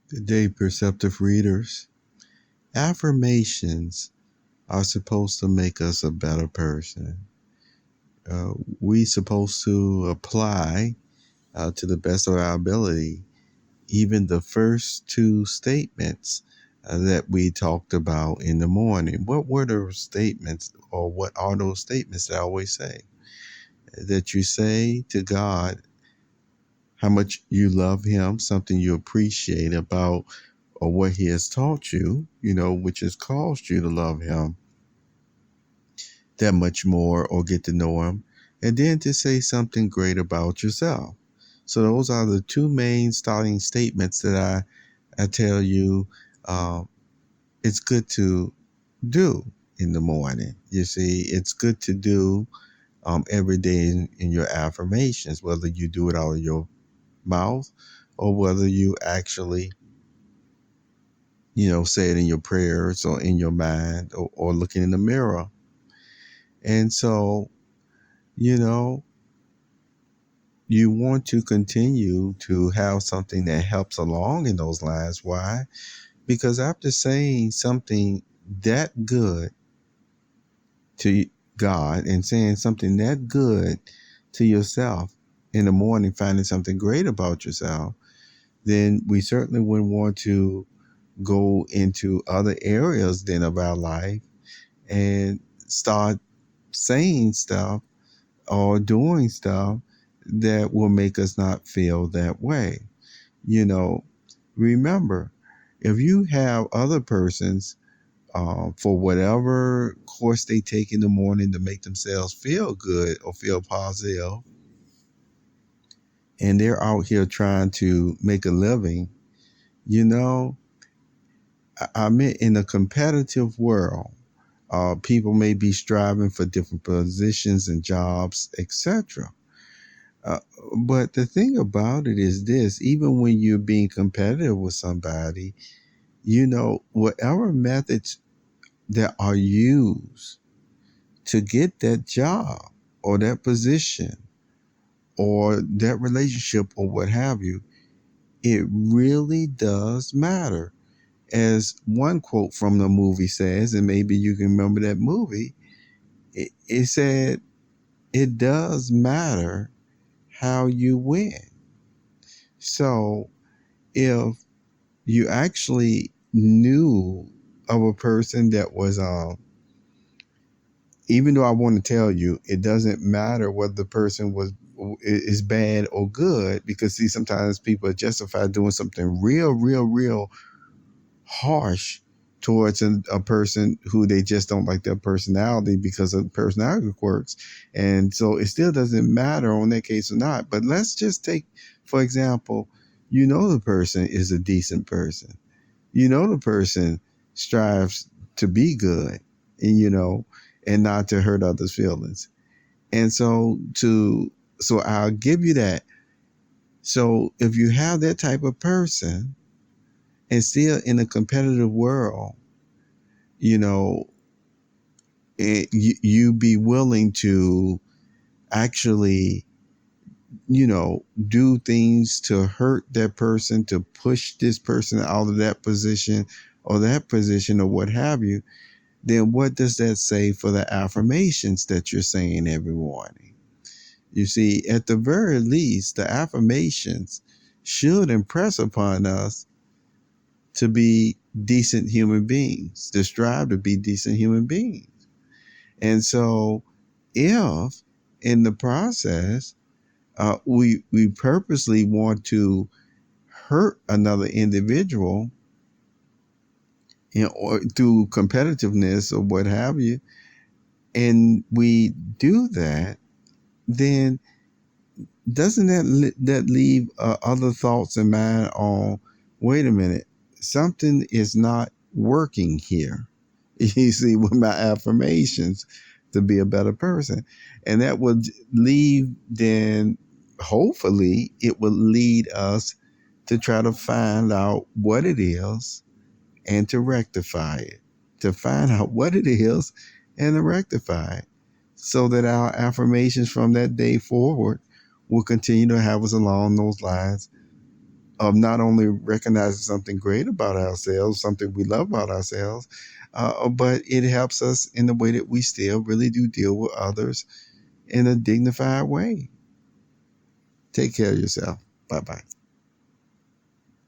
Good day, perceptive readers. Affirmations are supposed to make us a better person. We supposed to apply to the best of our ability even the first two statements that we talked about in the morning. What were those statements, or what are those statements that I always say? That you say to God how much you love Him, something you appreciate about or what He has taught you, which has caused you to love Him that much more or get to know Him, and then to say something great about yourself. So those are the two main starting statements that I tell you it's good to do in the morning. You see, it's good to do every day in your affirmations, whether you do it out of your mouth or whether you actually say it in your prayers or in your mind or looking in the mirror. And so, you know, you want to continue to have something that helps along in those lines. Why? Because after saying something that good to God and saying something that good to yourself in the morning, finding something great about yourself, then we certainly wouldn't want to go into other areas then of our life and start saying stuff or doing stuff that will make us not feel that way. Remember, if you have other persons for whatever course they take in the morning to make themselves feel good or feel positive, and they're out here trying to make a living, you know, I mean, in a competitive world, people may be striving for different positions and jobs, etc. Uh, but the thing about it is this: even when you're being competitive with somebody, whatever methods that are used to get that job or that position or that relationship or what have you, it really does matter. As one quote from the movie says, and maybe you can remember that movie, it said, it does matter how you win. So if you actually knew of a person that was, even though I want to tell you, it doesn't matter whether the person is bad or good, because see, sometimes people are justified doing something real harsh towards a person who they just don't like their personality because of personality quirks. And so it still doesn't matter on that case or not. But let's just take, for example, the person is a decent person. The person strives to be good, and and not to hurt others' feelings. And so I'll give you that. So if you have that type of person and still in a competitive world, you be willing to actually, do things to hurt that person, to push this person out of that position or what have you, then what does that say for the affirmations that you're saying every morning? You see, at the very least, the affirmations should impress upon us to be decent human beings, to strive to be decent human beings. And so if in the process, we purposely want to hurt another individual, or through competitiveness or what have you, and we do that, then doesn't that leave other thoughts in mind on, wait a minute, something is not working here. You see, with my affirmations to be a better person. And that would leave, then hopefully it would lead us to try to find out what it is and to rectify it, to find out what it is and to rectify it, so that our affirmations from that day forward will continue to have us along those lines of not only recognizing something great about ourselves, something we love about ourselves, but it helps us in the way that we still really do deal with others in a dignified way. Take care of yourself. Bye bye.